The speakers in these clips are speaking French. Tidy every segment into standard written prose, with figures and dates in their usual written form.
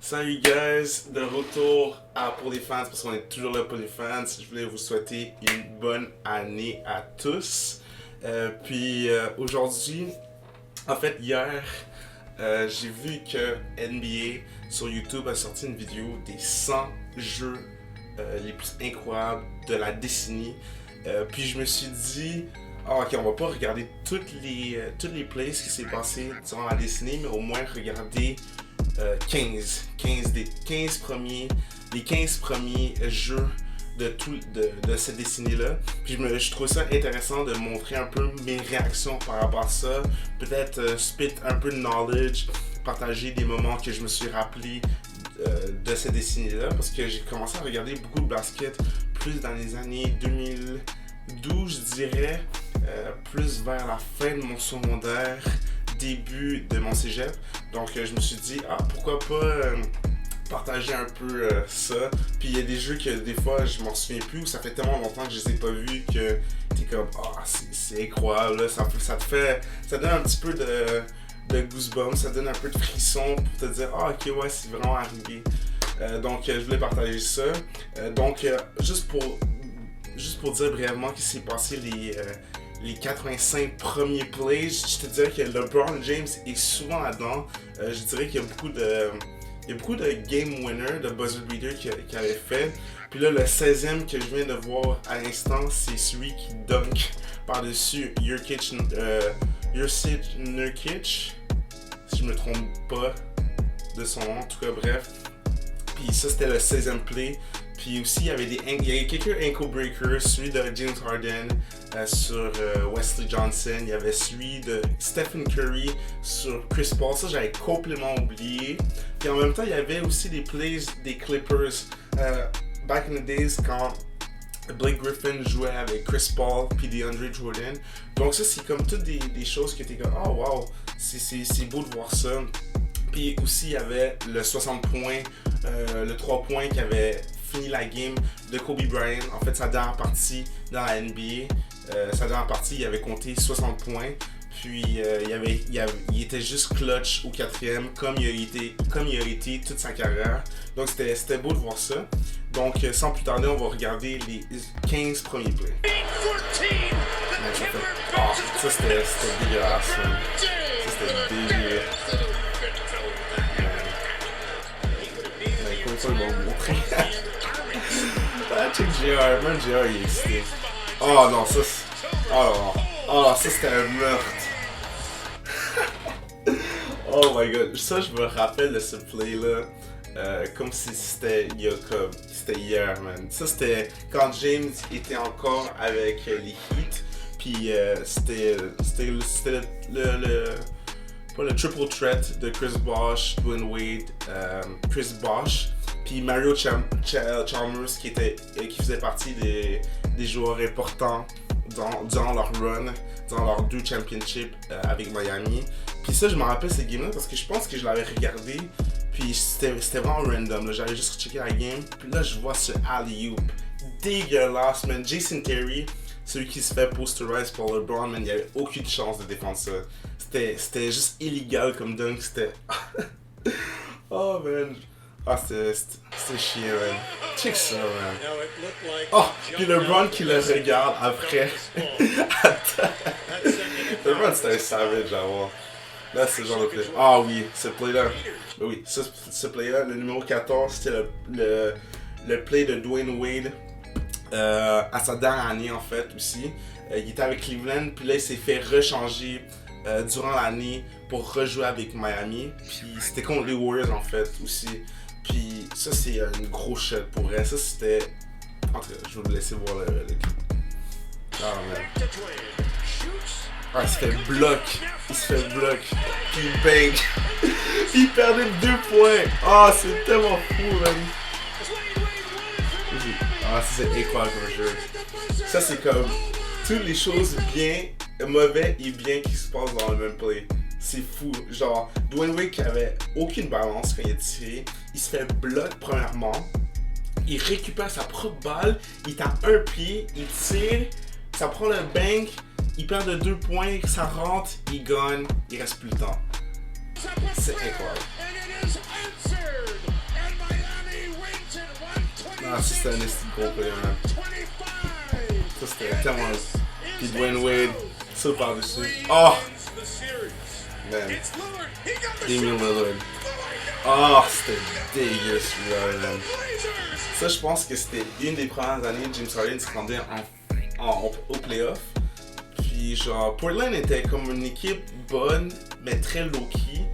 Salut guys, de retour pour les fans, parce qu'on est toujours là pour les fans. Je voulais vous souhaiter une bonne année à tous. Aujourd'hui, en fait hier, j'ai vu que NBA sur YouTube a sorti une vidéo des 100 jeux les plus incroyables de la décennie. Puis je me suis dit, ok, on va pas regarder toutes les plays qui s'est passé durant la décennie, mais au moins regarder 15 premiers jeux de cette décennie-là. Puis je trouve ça intéressant de montrer un peu mes réactions par rapport à ça. Peut-être spit un peu de knowledge, partager des moments que je me suis rappelé de cette décennie-là. Parce que j'ai commencé à regarder beaucoup de basket plus dans les années 2012, je dirais. Plus vers la fin de mon secondaire, début de mon cégep. Donc je me suis dit, pourquoi pas partager un peu ça. Puis il y a des jeux que des fois je m'en souviens plus, ou ça fait tellement longtemps que je les ai pas vus que t'es comme, c'est incroyable, là. Ça donne un petit peu de goosebumps, ça donne un peu de frisson pour te dire, ok, ouais, c'est vraiment arrivé. Donc je voulais partager ça. Juste pour dire brièvement ce qui s'est passé les 85 premiers plays, je te dirais que LeBron James est souvent là-dedans. Je dirais qu'il y a beaucoup de game winners, de buzzer beaters qu'il avait fait. Puis là, le 16e que je viens de voir à l'instant, c'est celui qui dunk par-dessus Nurkic, si je me trompe pas de son nom, en tout cas, bref. Puis ça, c'était le 16e play. Puis aussi, il y avait quelques ankle breakers, celui de James Harden sur Wesley Johnson. Il y avait celui de Stephen Curry sur Chris Paul. Ça, j'avais complètement oublié. Puis en même temps, il y avait aussi des plays des Clippers. Back in the days, quand Blake Griffin jouait avec Chris Paul puis DeAndre Jordan. Donc ça, c'est comme toutes des choses que t'es comme, wow, c'est beau de voir ça. Puis aussi, il y avait le 60 points, le 3 points qui avait fini la game de Kobe Bryant. En fait, sa dernière partie dans la NBA, il avait compté 60 points. Puis il était juste clutch au 4e, comme il a été toute sa carrière. Donc c'était beau de voir ça. Donc sans plus tarder, on va regarder les 15 premiers plays. Ça c'était dégueulasse. Ça c'était dégueulasse. Comment ça, ils vont me montrer? Check JR, man, JR il est excité. Oh non, ça c'était un meurtre. Oh my god, ça je me rappelle de ce play là, comme si c'était hier, man. Ça c'était quand James était encore avec les Heat, puis c'était pas le triple threat de Chris Bosh, Dwayne Wade, Chris Bosh, puis Mario Chalmers qui faisait partie des joueurs importants durant leur run, dans leurs 2 championships avec Miami. Puis ça, je me rappelle ces games-là parce que je pense que je l'avais regardé, puis c'était vraiment random. J'avais juste checké la game, puis là je vois ce alley-oop dégueulasse, man. Jason Terry, celui qui se fait posterize pour LeBron, man, il n'y avait aucune chance de défendre ça. C'était juste illégal comme dunk, c'était... Oh man. C'était chiant, man. Check ça, man. Puis LeBron qui le regarde après. LeBron c'était un savage à voir. Là, c'est le genre de play. Oui, ce play-là. Oui, ce play-là, le numéro 14, c'était le play de Dwayne Wade à sa dernière année, en fait, aussi. Il était avec Cleveland, puis là, il s'est fait rechanger durant l'année pour rejouer avec Miami. Puis c'était contre les Warriors, en fait, aussi. Puis ça, c'est un gros shot pour elle. Ça, c'était... En tout cas, je vais vous laisser voir le clip. Man. Il se fait bloc. Puis il bang. Il perdait 2 points. C'est tellement fou, man. Ça, c'est incroyable comme jeu. Ça, c'est comme toutes les choses bien, mauvais et bien qui se passent dans le même play. C'est fou. Genre, Dwayne Wade qui avait aucune balance quand il a tiré. Il se fait bloc premièrement. Il récupère sa propre balle. Il est à un pied. Il tire. Ça prend le bank. Il perd de 2 points. Ça rentre. Il gagne. Il reste plus le temps. C'est incroyable. Ah, ça c'était un esti de gros play, man. Ça c'était tellement. Puis Dwayne Wade, ça par-dessus. Oh! Man. Damian Lillard. Oh, c'était dégueu celui-là, man. Ça, je pense que c'était une des premières années que James Harden se rendait au playoff. Puis, genre, Portland était comme une équipe bonne, mais très low-key.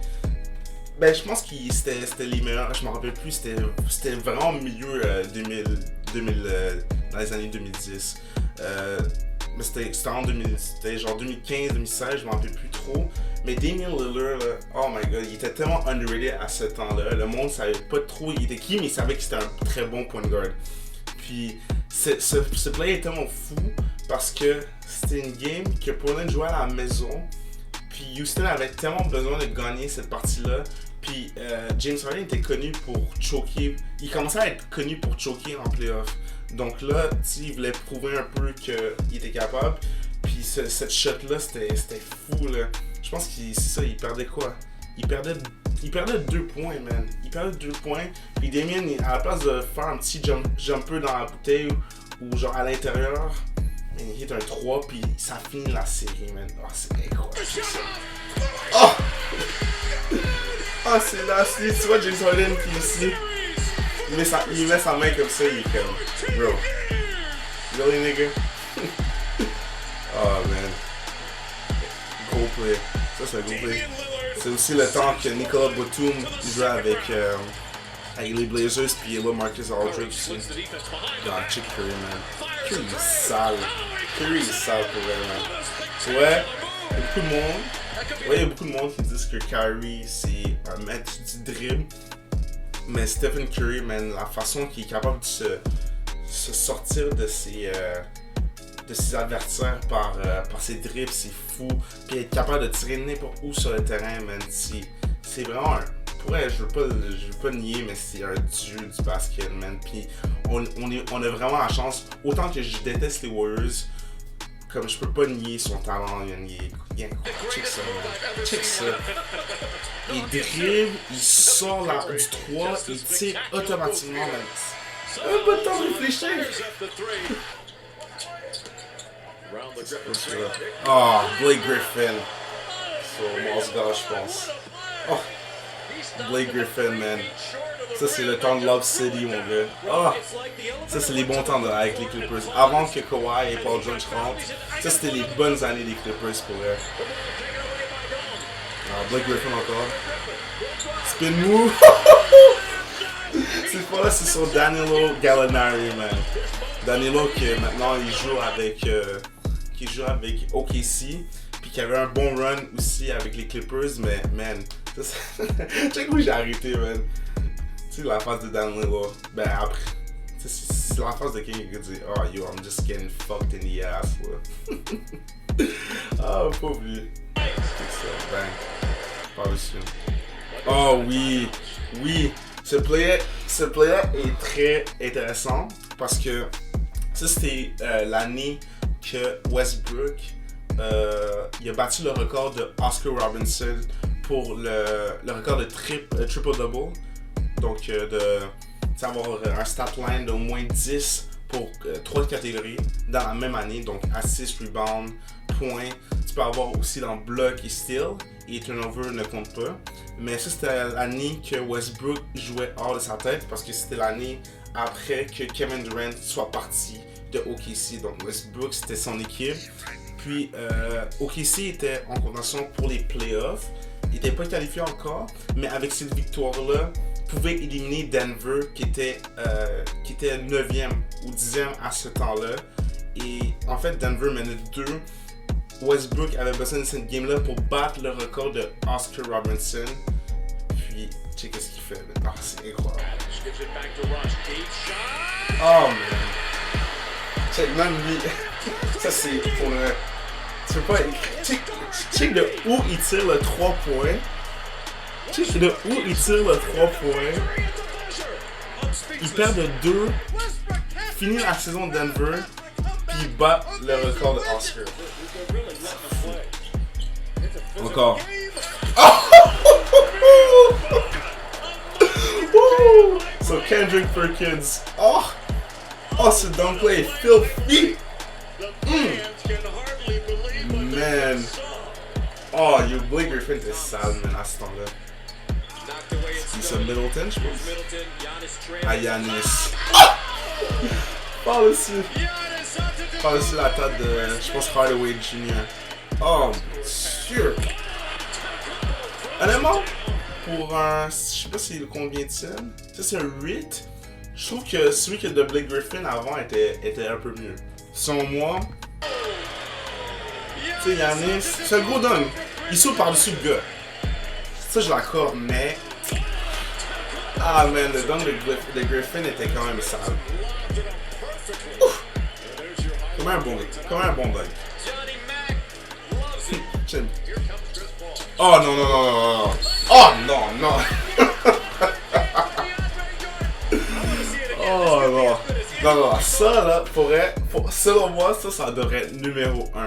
Ben, je pense que c'était les meilleurs. Je me rappelle plus, c'était vraiment au milieu 2000, dans les années 2010. Mais c'était genre 2015, 2016, je m'en rappelle plus trop. Mais Damian Lillard, là, oh my god, il était tellement underrated à ce temps-là. Le monde savait pas trop il était qui, mais il savait que c'était un très bon point guard. Puis ce play est tellement fou parce que c'était une game que Portland jouait à la maison. Puis Houston avait tellement besoin de gagner cette partie-là. Puis James Harden était connu pour choquer. Il commençait à être connu pour choquer en playoff. Donc là, il voulait prouver un peu qu'il était capable. Puis cette shot-là, c'était fou, là. Je pense que c'est ça, il perdait quoi? Il perdait 2 points, man. Il perdait 2 points. Puis Damien, à la place de faire un petit jumper dans la bouteille ou genre à l'intérieur, il hit un 3, puis ça finit la série, man. Oh, c'est incroyable. Oh! Ah, c'est là, tu vois James Harden qui est ici. Il met sa main comme ça, il est comme, bro. Really, nigga? Oh, man. Gros play. Ça, c'est un gros play. C'est aussi le temps que Nicolas Batum jouait avec les Blazers, puis là, Marcus Aldridge aussi. Ah, check Curry, man. Curry est sale. Curry est sale pour elle, man. Ouais, il y a beaucoup de monde. Ouais, il y a beaucoup de monde qui disent que Kyrie, c'est un maître du dribble. Mais Stephen Curry, man, la façon qu'il est capable de se sortir de ses adversaires par ses dribbles, c'est fou. Puis être capable de tirer n'importe où sur le terrain, man, c'est vraiment un... Ouais, je veux pas nier, mais c'est un dieu du basket, man. Puis on a vraiment la chance, autant que je déteste les Warriors, comme je peux pas nier son talent, il est incroyable. Check ça, man. Check ça. Il dribble, il sort du 3, il tire automatiquement, man. Pas de temps de réfléchir. Oh, Blake Griffin. Sur Mosgar, je pense. Oh, Blake Griffin, man. Ça, c'est le temps de Love City, mon gars. Oh, ça, c'est les bons temps avec les Clippers. Avant que Kawhi et Paul George rentrent, ça, c'était les bonnes années des Clippers pour eux. Blake Griffin encore. Spin move. Cette fois-là, c'est sur Danilo Gallinari, man. Danilo qui maintenant il joue avec OKC, puis qui avait un bon run aussi avec les Clippers, mais man, check où j'ai arrêté, man. Tu sais la phase de Danilo, ben après, c'est la phase de quelqu'un qui dit oh yo, I'm just getting fucked in the ass, là. Ah, pauvre lui. C'est ça, bang. Par-dessus. Oh oui, oui. Ce play-là est très intéressant parce que ça c'était l'année que Westbrook il a battu le record de Oscar Robinson pour le record de triple-double. Donc avoir un stat line d'au moins 10 pour 3 catégories dans la même année. Donc assist, rebound, points. Tu peux avoir aussi dans bloc et steal. Et turnover ne compte pas. Mais ça, c'était l'année que Westbrook jouait hors de sa tête parce que c'était l'année après que Kevin Durant soit parti de OKC. Donc Westbrook, c'était son équipe. Puis OKC était en contention pour les playoffs. Il n'était pas qualifié encore, mais avec cette victoire-là, pouvait éliminer Denver qui était 9e ou 10e à ce temps-là. Et en fait, Denver menait 2. Westbrook avait besoin de cette game-là pour battre le record de Oscar Robinson. Puis, check ce qu'il fait. Ah, c'est incroyable. Oh, man. Check, même lui. Ça, c'est pour le... Tu peux pas... Check de où il tire le 3 points. Check de où il tire le 3 points. Il perd de 2. Finit la saison de Denver. Puis il bat le record de Oscar. Encore. So Kendrick Perkins. Oh! Oh, ce dunk-là est filthy! Man! Oh, yo, Blake Griffin était sale, man, à ce temps-là. C'est Middleton, je pense. Ah, Giannis. Par-dessus la tête de, je pense, Hardaway Jr. Oh, sûr. Honnêtement, pour un, je sais pas c'est combien de scènes. Ça, c'est un 8. Je trouve que celui que de Blake Griffin avant était un peu mieux. Selon moi, tu sais, Giannis, c'est un gros dunk. Il saute par-dessus le gars. Ça, je l'accorde, mais. Ah, man, le dunk de Griffin était quand même sale. Ouf. Comme un bon dunk. Oh non, non, non, non, non. Oh non, non. Oh non. Non, non, ça là, selon moi, ça devrait être numéro 1.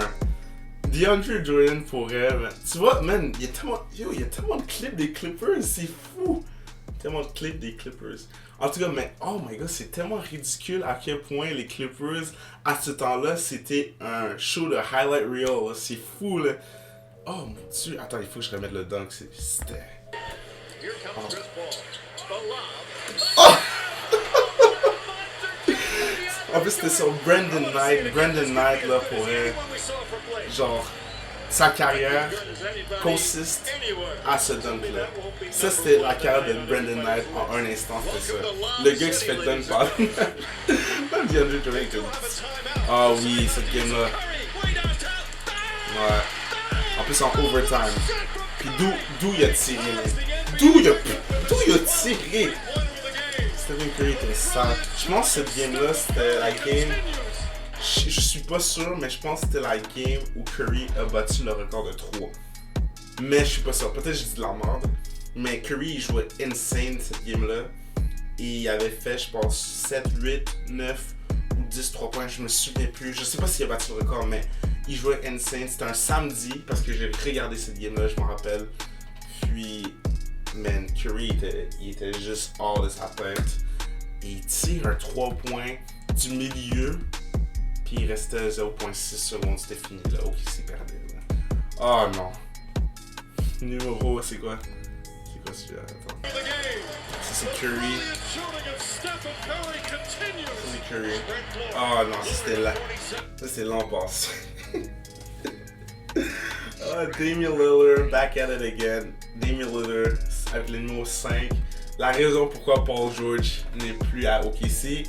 DeAndre Jordan pourrait, man. Tu vois, man, il y a tellement de clips des Clippers, c'est fou. Tellement de clips des Clippers. En tout cas, mais oh my god, c'est tellement ridicule à quel point les Clippers, à ce temps-là, c'était un show de highlight reel. C'est fou, là. Oh mon dieu. Attends, il faut que je remette le dunk. C'était. Oh! En plus, c'était sur Brandon Knight. Brandon Knight, là, pourrait. Genre, sa carrière consiste à ce dunk-là. Ça, c'était la carrière de Brandon Knight en un instant, c'était ça. Le gars qui se fait dunk par. Même DeAndre Jordan. Ah oui, cette game-là. Ouais. En plus, en overtime. Puis d'où il a tiré, D'où il a tiré? Stephen Curry était sale. Je pense que cette game-là, c'était la game. Je suis pas sûr, mais je pense que c'était la game où Curry a battu le record de 3. Mais je suis pas sûr. Peut-être que j'ai dit de la merde. Mais Curry, il jouait insane cette game-là. Et il avait fait, je pense, 7, 8, 9 ou 10 3 points. Je me souviens plus. Je sais pas s'il a battu le record, mais il jouait insane. C'était un samedi parce que j'ai regardé cette game-là, je m'en rappelle. Puis, man, Curry, il était juste hors de sa tête. Et il tire un 3 points du milieu. Puis il restait 0.6 secondes, c'était fini là. Ok, c'est perdu là. Oh non. Numéro, c'est quoi? C'est quoi celui-là? Attends. Ça c'est Curry. C'est Curry. Oh non, c'était là. Ça c'est l'an passé. Oh, Damian Lillard, back at it again. Damian Lillard avec le numéro 5. La raison pourquoi Paul George n'est plus à OKC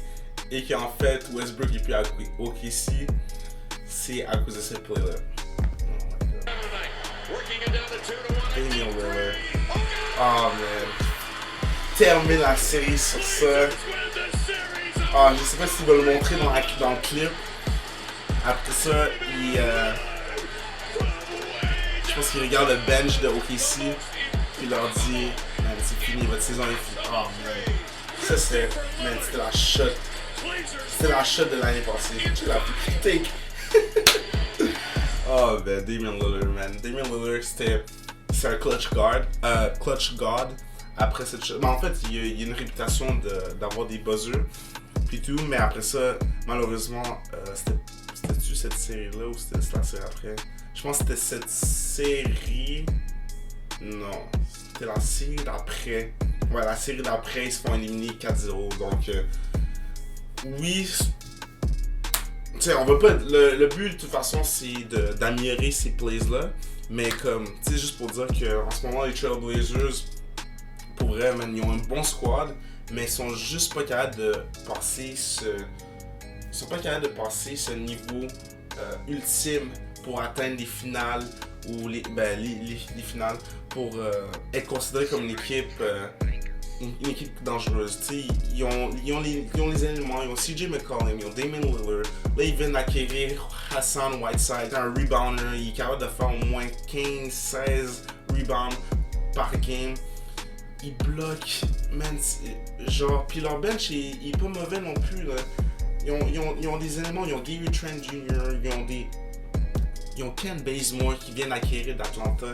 et qu'en fait Westbrook n'est plus à OKC, c'est à cause de cette play-là. Oh my god. Damian Lillard. Oh man. Termine la série sur ça. Oh, je sais pas s'il va le montrer dans le clip. Après ça, je pense qu'il regarde le bench de OKC. Il leur dit, man, c'est fini, votre saison est finie. Oh man. Ça c'était la shot. C'était la shot de l'année passée. J'ai la plus take. Oh man, Damian Lillard, man. Damian Lillard, c'est un clutch guard. Après cette shot. Mais en fait, il y a une réputation d'avoir des buzzers. Puis tout, mais après ça, malheureusement, c'était-tu cette série-là ou c'était la série après? Je pense que c'était cette série. Non, c'était la série d'après. Ouais, la série d'après, ils se font éliminer 4-0. Donc, oui. Tu sais, on va pas. Le but, de toute façon, c'est d'améliorer ces plays-là. Mais comme, tu sais, juste pour dire qu'en ce moment, les Trailblazers, pour vrai, man, ils ont un bon squad. Mais ils sont juste pas capables de passer ce niveau ultime pour atteindre les finales ou les finales pour être considérés comme une équipe dangereuse. Ils ont les éléments, ils ont CJ McCollum, ils ont Damian Lillard. Là, ils viennent d'acquérir Hassan Whiteside, un rebounder. Il est capable de faire au moins 15-16 rebounds par game. Ils bloquent, man, genre, puis leur bench il est pas mauvais non plus, là. Ils ont des éléments, ils ont Gary Trent Jr., ils ont Ken Bazemore qui viennent acquérir d'Atlanta.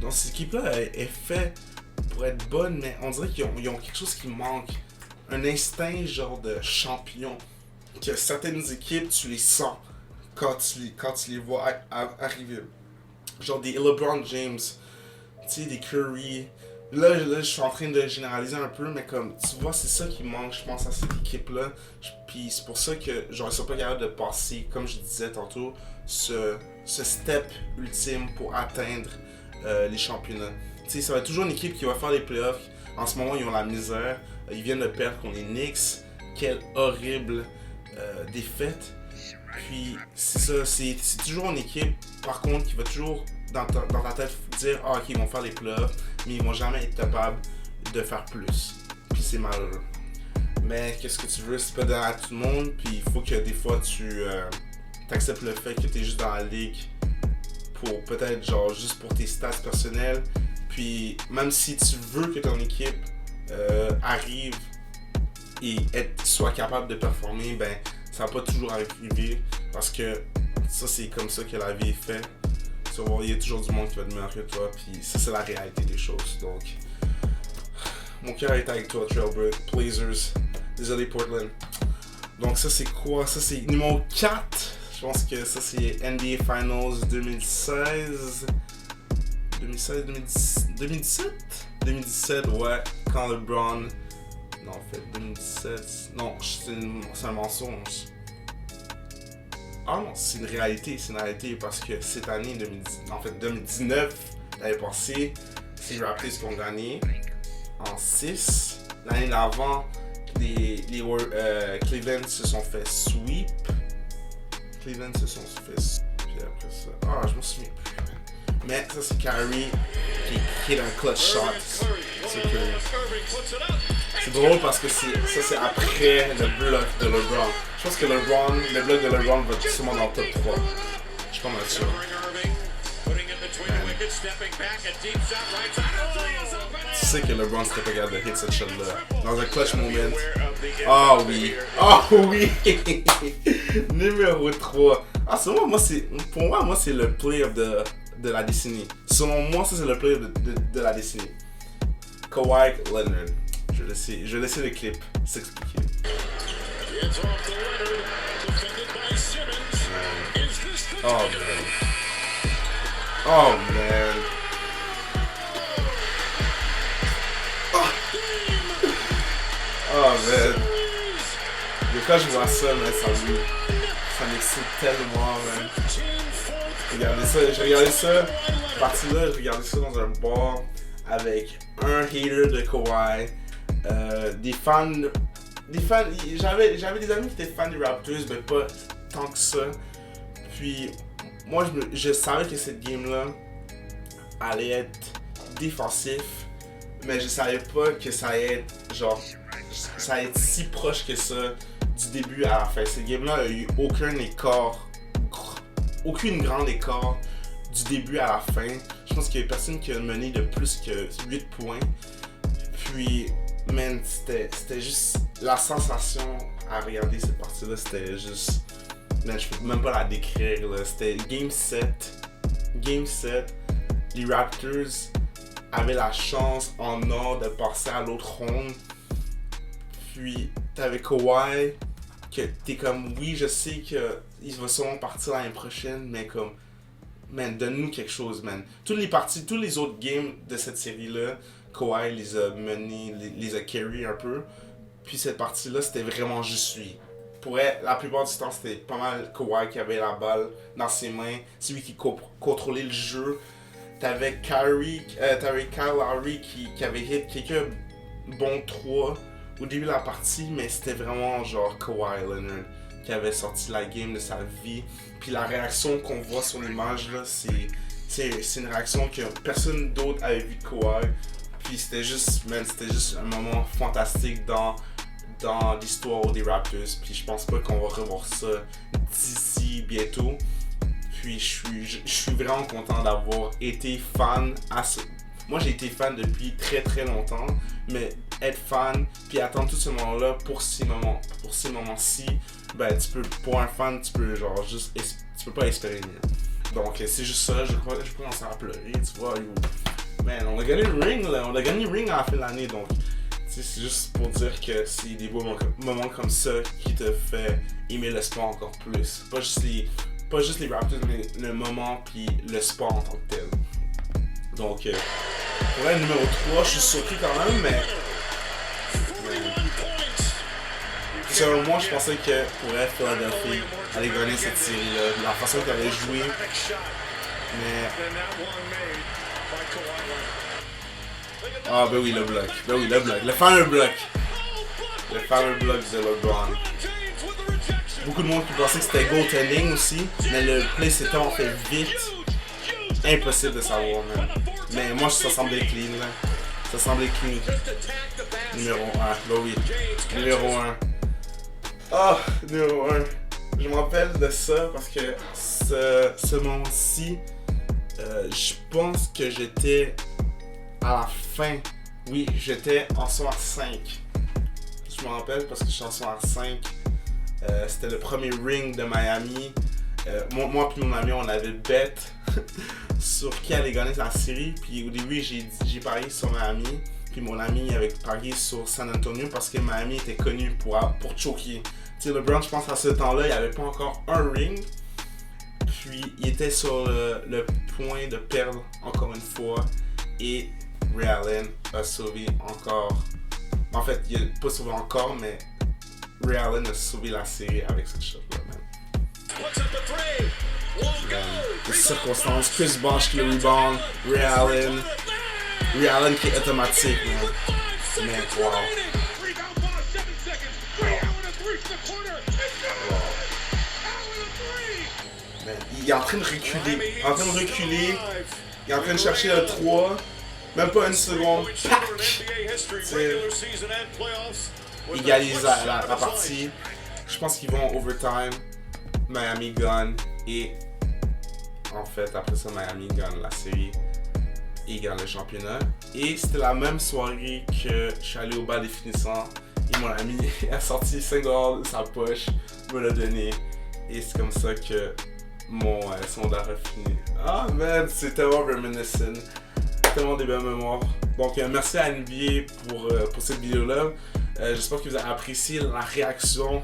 Donc cette équipe-là est faite pour être bonne, mais on dirait qu'ils ont quelque chose qui manque. Un instinct genre de champion. que certaines équipes, tu les sens quand tu les vois arriver. Genre des LeBron James, tu sais, des Curry. Là, je suis en train de généraliser un peu, mais comme, tu vois, c'est ça qui manque, je pense, à cette équipe-là. Puis c'est pour ça que, genre, ils sont pas capables de passer, comme je disais tantôt, ce step ultime pour atteindre les championnats. Tu sais, ça va être toujours une équipe qui va faire les playoffs. En ce moment, ils ont la misère. Ils viennent de perdre contre les Knicks. Quelle horrible défaite. Puis, c'est ça, c'est toujours une équipe, par contre, qui va toujours dans ta tête dire ah, ok, ils vont faire les playoffs, mais ils vont jamais être capables de faire plus. Puis c'est malheureux. Mais qu'est-ce que tu veux, c'est pas donné à tout le monde, puis il faut que des fois tu acceptes le fait que tu es juste dans la ligue pour peut-être genre juste pour tes stats personnels. Puis même si tu veux que ton équipe arrive et soit capable de performer, ben ça va pas toujours arriver parce que ça c'est comme ça que la vie est faite. Il y a toujours du monde qui va être meilleur que toi, puis ça c'est la réalité des choses. Donc, mon cœur est avec toi, Trailbird, Blazers, désolé Portland. Donc ça c'est quoi? Ça c'est numéro 4. Je pense que ça c'est NBA Finals 2016. 2017, ouais, quand LeBron... Non, en fait, 2017... Non, c'est un mensonge. Ah non, c'est une réalité parce que cette année, 2019, l'année passée, c'est les Raptors qui ont gagné en 6. L'année d'avant, les Cleveland se sont fait sweep. Puis après ça... Ah, je m'en souviens plus. Mais ça, c'est Kyrie qui est un clutch shot. C'est drôle parce que ça, c'est après le bloc de LeBron. Je pense que le bloc de LeBron va être sûrement dans le top 3. Je suis pas mal sûr. Tu sais que LeBron serait pas capable de hit cette shot-là. Dans un clutch moment. Ah oui. Ah oui. Numéro 3. Ah, selon moi, pour moi, c'est le play de la décennie. Selon moi, ça c'est le play de la décennie. Kawhi Leonard. Je vais laisser le clip s'expliquer. Oh man. Oh man. Oh man. Et quand je vois ça, man, ça m'excite tellement, man. J'ai regardé ça, partie-là, j'ai regardé ça dans un bar avec un hater de Kawhi, des fans, j'avais des amis qui étaient fans des Raptors, mais pas tant que ça. Puis moi je savais que cette game-là allait être défensif, mais je savais pas que ça allait être genre, ça allait être si proche que ça du début à la fin. Cette game-là a eu aucune grande écart du début à la fin. Je pense qu'il y a personne qui a mené de plus que 8 points. Puis, man, c'était juste la sensation à regarder cette partie-là. C'était juste... Man, je peux même pas la décrire, là. C'était Game 7. Les Raptors avaient la chance en or de passer à l'autre ronde. Puis, t'avais Kawhi, que t'es comme, oui, je sais qu'il va sûrement partir l'année prochaine, mais comme, man, donne-nous quelque chose, man. Toutes les autres games de cette série-là, Kawhi les a menés, les a carry un peu. Puis cette partie-là, c'était vraiment juste lui. Pour elle, la plupart du temps, c'était pas mal Kawhi qui avait la balle dans ses mains. C'est lui qui contrôlait le jeu. T'avais Kyle Lowry qui avait hit quelques bons 3 au début de la partie, mais c'était vraiment genre Kawhi Leonard qui avait sorti la game de sa vie. Puis la réaction qu'on voit sur l'image là, c'est une réaction que personne d'autre avait vu de Kawhi. Puis c'était juste un moment fantastique dans l'histoire des Raptors. Puis je pense pas qu'on va revoir ça d'ici bientôt. Puis je suis vraiment content d'avoir été fan Moi j'ai été fan depuis très très longtemps, mais être fan puis attendre tout ce moment-là pour ces moments-ci, ben pour un fan tu peux tu peux pas espérer mieux. Donc c'est juste ça, je commence à pleurer, tu vois. Man, on a gagné le ring là, à la fin de l'année, donc C'est juste pour dire que c'est des beaux moments comme ça qui te fait aimer le sport encore plus. Pas juste les Raptors, mais le moment puis le sport en tant que tel. Donc, pour le numéro 3, je suis surpris quand même, mais selon moi, je pensais que pour Philadelphie allait gagner cette série-là, de la façon qu'elle allait jouer. Mais... Ah, ben oui, le bloc. Ben oui, le bloc. Le fameux bloc. Le fameux bloc de LeBron. Beaucoup de monde qui pensait que c'était goaltending aussi, mais le play s'est tellement fait vite. Impossible de savoir, même. Mais moi, ça semblait clean, là. Ça semblait clean. Numéro 1. Ben oui. Numéro 1. Ah, numéro 1. Je me rappelle de ça parce que ce moment-ci, je pense que j'étais à la fin. Oui, j'étais en soir 5. Je me rappelle parce que je suis en soir 5. C'était le premier ring de Miami. Moi et mon ami, on avait bet sur qui allait gagner la série. Puis au début, j'ai parié sur Miami. Puis mon ami avait parié sur San Antonio parce que Miami était connu pour choker. Tu sais, LeBron, je pense à ce temps-là, il n'y avait pas encore un ring. Puis il était sur le point de perdre encore une fois. Et Ray Allen a sauvé encore. En fait, il n'a pas sauvé encore, mais Ray Allen a sauvé la série avec cette shot-là, man. Les circonstances, Chris Bosh qui le rebound, Ray Allen qui est automatique, man. Mais wow. Man, il est en train de reculer, il est en train de chercher le 3, même pas une seconde, pack! Égalise la partie. Je pense qu'ils vont overtime. Miami gagne et en fait après ça Miami gagne la série et gagne le championnat. Et c'était la même soirée que je suis allé au bal des finissants et mon ami a sorti 5$ de sa poche, me l'a donné et c'est comme ça que mon secondaire a fini. Ah man, c'est tellement reminiscent, tellement des belles mémoires. Donc merci à NBA pour cette vidéo là. J'espère que vous avez apprécié la réaction.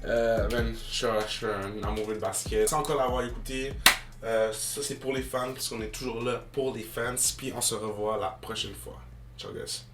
Je suis un amoureux de basket. Sans encore l'avoir écouté, ça c'est pour les fans, parce qu'on est toujours là pour les fans. Puis on se revoit la prochaine fois. Ciao guys.